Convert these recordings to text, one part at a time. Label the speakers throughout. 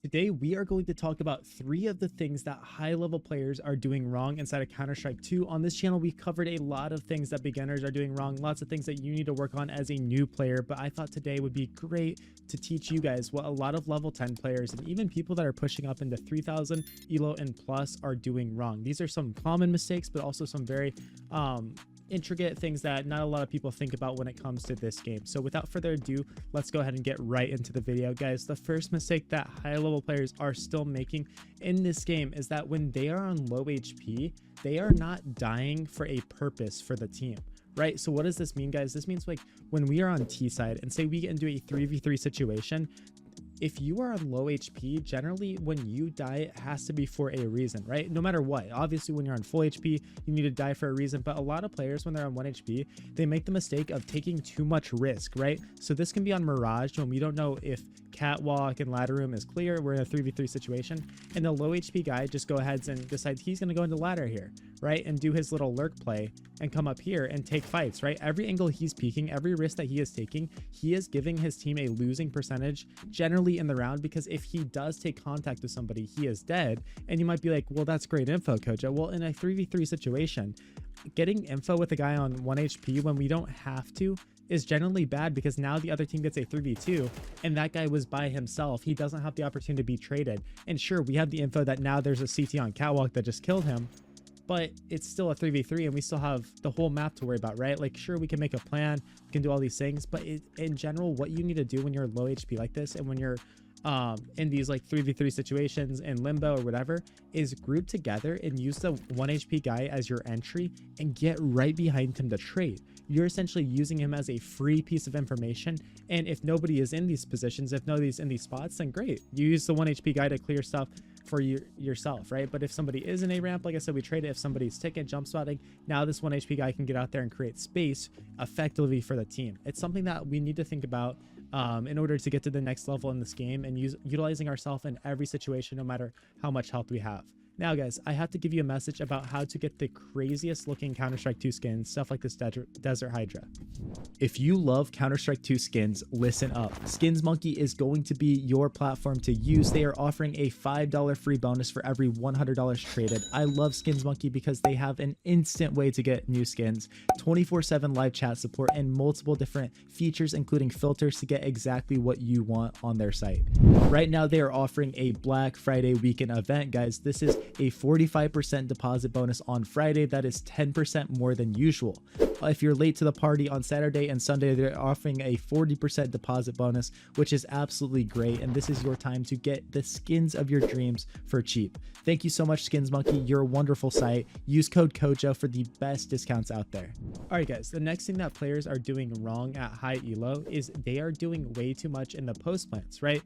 Speaker 1: Today, we are going to talk about 3 of the things that high-level players are doing wrong inside of Counter-Strike 2. On this channel, we covered a lot of things that beginners are doing wrong, lots of things that you need to work on as a new player, but I thought today would be great to teach you guys what a lot of level 10 players and even people that are pushing up into 3,000 elo and plus are doing wrong. These are some common mistakes, but also some very intricate things that not a lot of people think about when it comes to this game. So without further ado, let's go ahead and get right into the video, guys. The first mistake that high level players are still making in this game is that when they are on low HP, they are not dying for a purpose for the team. Right? So what does this mean, guys? This means like when we are on T side and say we get into a 3v3 situation, if you are on low HP, generally when you die, it has to be for a reason, right? No matter what. Obviously, when you're on full HP, you need to die for a reason. But a lot of players, when they're on 1 HP, they make the mistake of taking too much risk, right? So this can be on Mirage when we don't know if Catwalk and Ladder Room is clear. We're in a 3v3 situation. And the low HP guy just go ahead and decides he's going to go into ladder here, right? And do his little lurk play and come up here and take fights, right? Every angle he's peeking, every risk that he is taking, he is giving his team a losing percentage generally in the round, because if he does take contact with somebody, he is dead. And you might be like, well, that's great info, Kojo. Well, in a 3v3 situation, getting info with a guy on 1 HP when we don't have to is generally bad, because now the other team gets a 3v2 and that guy was by himself. He doesn't have the opportunity to be traded. And sure, we have the info that now there's a CT on Catwalk that just killed him, but it's still a 3v3 and we still have the whole map to worry about, right? Like, sure, we can make a plan, we can do all these things, but in general, what you need to do when you're low HP like this and when you're in these like 3v3 situations in limbo or whatever is group together and use the 1 HP guy as your entry and get right behind him to trade. You're essentially using him as a free piece of information, and if nobody is in these positions, if nobody's in these spots, then great, you use the 1 HP guy to clear stuff for yourself, right? But if somebody is in a ramp, like I said, we trade it. If somebody's ticket jump spotting, now this 1 HP guy can get out there and create space effectively for the team. It's something that we need to think about in order to get to the next level in this game and utilizing ourselves in every situation, no matter how much health we have. Now, guys, I have to give you a message about how to get the craziest looking Counter-Strike 2 skins, stuff like this Desert Hydra. If you love Counter-Strike 2 skins, listen up. Skins Monkey is going to be your platform to use. They are offering a $5 free bonus for every $100 traded. I love Skins Monkey because they have an instant way to get new skins, 24/7 live chat support, and multiple different features, including filters to get exactly what you want on their site. Right now, they are offering a Black Friday weekend event, guys. This is a 45% deposit bonus on Friday. That is 10% more than usual. If you're late to the party on Saturday and Sunday, they're offering a 40% deposit bonus, which is absolutely great. And this is your time to get the skins of your dreams for cheap. Thank you so much, Skins Monkey. You're a wonderful site. Use code Kojo for the best discounts out there. All right, guys, the next thing that players are doing wrong at high elo is they are doing way too much in the post plants, right?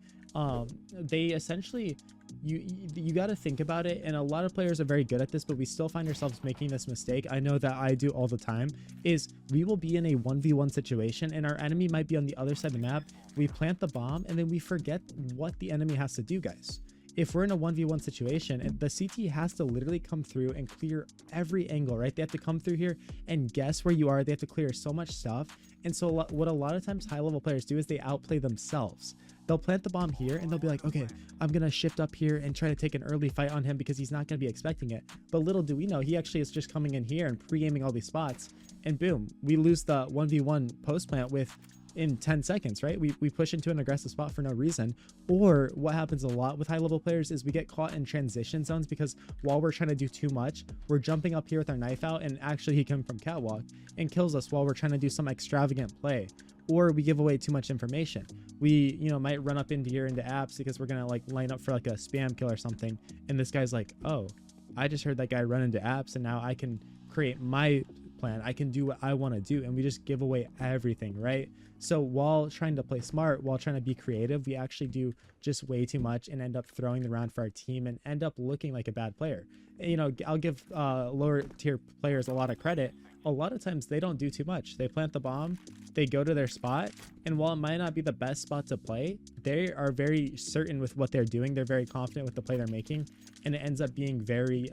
Speaker 1: They essentially, you got to think about it, and a lot of players are very good at this, but we still find ourselves making this mistake. I know that I do all the time. Is we will be in a 1v1 situation and our enemy might be on the other side of the map. We plant the bomb and then we forget what the enemy has to do, guys. If we're in a 1v1 situation, and the CT has to literally come through and clear every angle, right? They have to come through here and guess where you are. They have to clear so much stuff. And so what a lot of times high level players do is they outplay themselves. They'll plant the bomb here and they'll be like, okay, I'm going to shift up here and try to take an early fight on him because he's not going to be expecting it. But little do we know, he actually is just coming in here and pre-aiming all these spots. And boom, we lose the 1v1 post plant in 10 seconds, right? We push into an aggressive spot for no reason. Or what happens a lot with high level players is we get caught in transition zones because while we're trying to do too much, we're jumping up here with our knife out and actually he comes from Catwalk and kills us while we're trying to do some extravagant play. Or we give away too much information. We, might run up into here into apps because we're gonna like line up for like a spam kill or something, and this guy's like, oh, I just heard that guy run into apps and now I can create my plan, I can do what I want to do, and we just give away everything, right? So while trying to play smart, while trying to be creative, we actually do just way too much and end up throwing the round for our team and end up looking like a bad player. I'll give lower tier players a lot of credit. a lot of times they don't do too much. They plant the bomb, they go to their spot, and while it might not be the best spot to play, they are very certain with what they're doing. They're very confident with the play they're making, and it ends up being very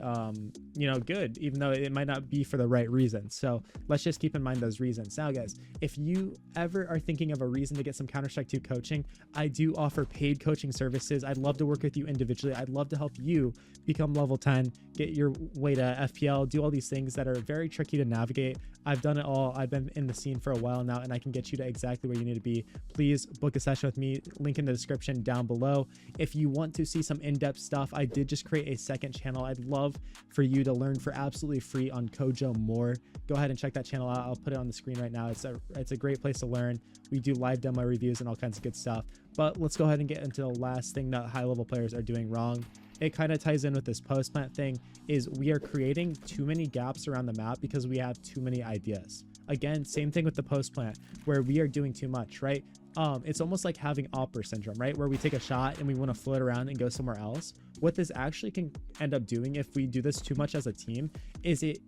Speaker 1: good, even though it might not be for the right reason. So let's just keep in mind those reasons. Now guys, if you ever are thinking of a reason to get some Counter-Strike 2 coaching, I do offer paid coaching services. I'd love to work with you individually. I'd love to help you become level 10, get your way to FPL, do all these things that are very tricky to navigate. I've done it all. I've been in the scene for a while now, and I can get you to exactly where you need to be. Please book a session with me. Link in the description down below. If you want to see some in-depth stuff, I did just create a second channel. I'd love for you to learn for absolutely free on Kojo More. Go ahead and check that channel out. I'll put it on the screen right now. It's a great place to learn. We do live demo reviews and all kinds of good stuff. But let's go ahead and get into the last thing that high level players are doing wrong. It kind of ties in with this post plant thing, is we are creating too many gaps around the map because we have too many ideas. Again, same thing with the post plant, where we are doing too much, right? It's almost like having opera syndrome, right? Where we take a shot and we want to float around and go somewhere else. What this actually can end up doing if we do this too much as a team is it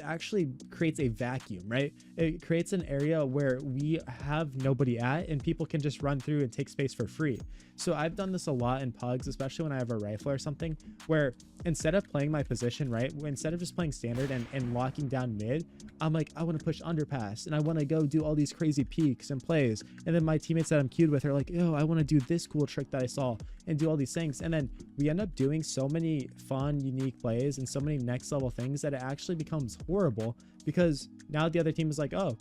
Speaker 1: actually creates a vacuum, right? It creates an area where we have nobody at and people can just run through and take space for free. So I've done this a lot in pugs, especially when I have a rifle or something, where instead of playing my position, right, instead of just playing standard and locking down mid, I'm like, I want to push underpass and I want to go do all these crazy peeks and plays. And then my teammates that I'm queued with are like, oh, I want to do this cool trick that I saw and do all these things. And then we end up doing so many fun, unique plays and so many next level things that it actually becomes horrible, because now the other team is like, oh,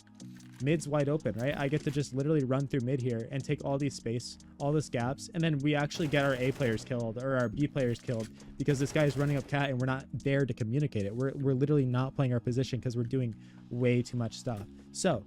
Speaker 1: mid's wide open, right? I get to just literally run through mid here and take all these space, all this gaps, and then we actually get our A players killed or our B players killed because this guy is running up cat and we're not there to communicate it. We're literally not playing our position because we're doing way too much stuff. So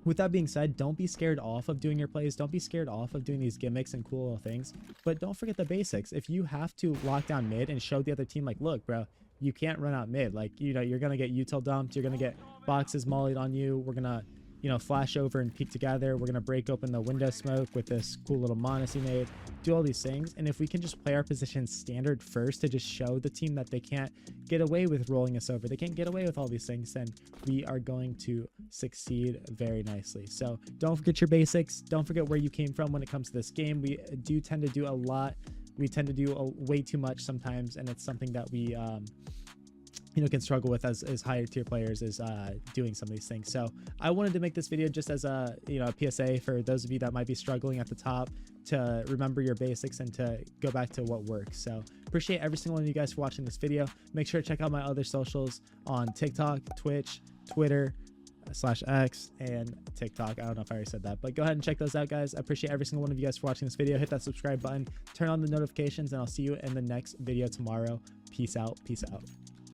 Speaker 1: with that being said, don't be scared off of doing your plays. Don't be scared off of doing these gimmicks and cool little things, but don't forget the basics. If you have to lock down mid and show the other team like, look, bro, you can't run out mid. Like, you know, you're going to get util dumped. You're going to get boxes mollied on you. We're going to, you know, flash over and peek together. We're going to break open the window smoke with this cool little Monacy nade, do all these things. And if we can just play our position standard first to just show the team that they can't get away with rolling us over, they can't get away with all these things, then we are going to succeed very nicely. So don't forget your basics. Don't forget where you came from when it comes to this game. We do tend to do a lot. We tend to do way too much sometimes, and it's something that we can struggle with as higher tier players, is doing some of these things. So I wanted to make this video just as a a PSA for those of you that might be struggling at the top, to remember your basics and to go back to what works. So appreciate every single one of you guys for watching this video. Make sure to check out my other socials on TikTok, Twitch, Twitter /X, and TikTok. I don't know if I already said that, but go ahead and check those out, guys. I appreciate every single one of you guys for watching this video. Hit that subscribe button, turn on the notifications, and I'll see you in the next video tomorrow. Peace out. Peace out.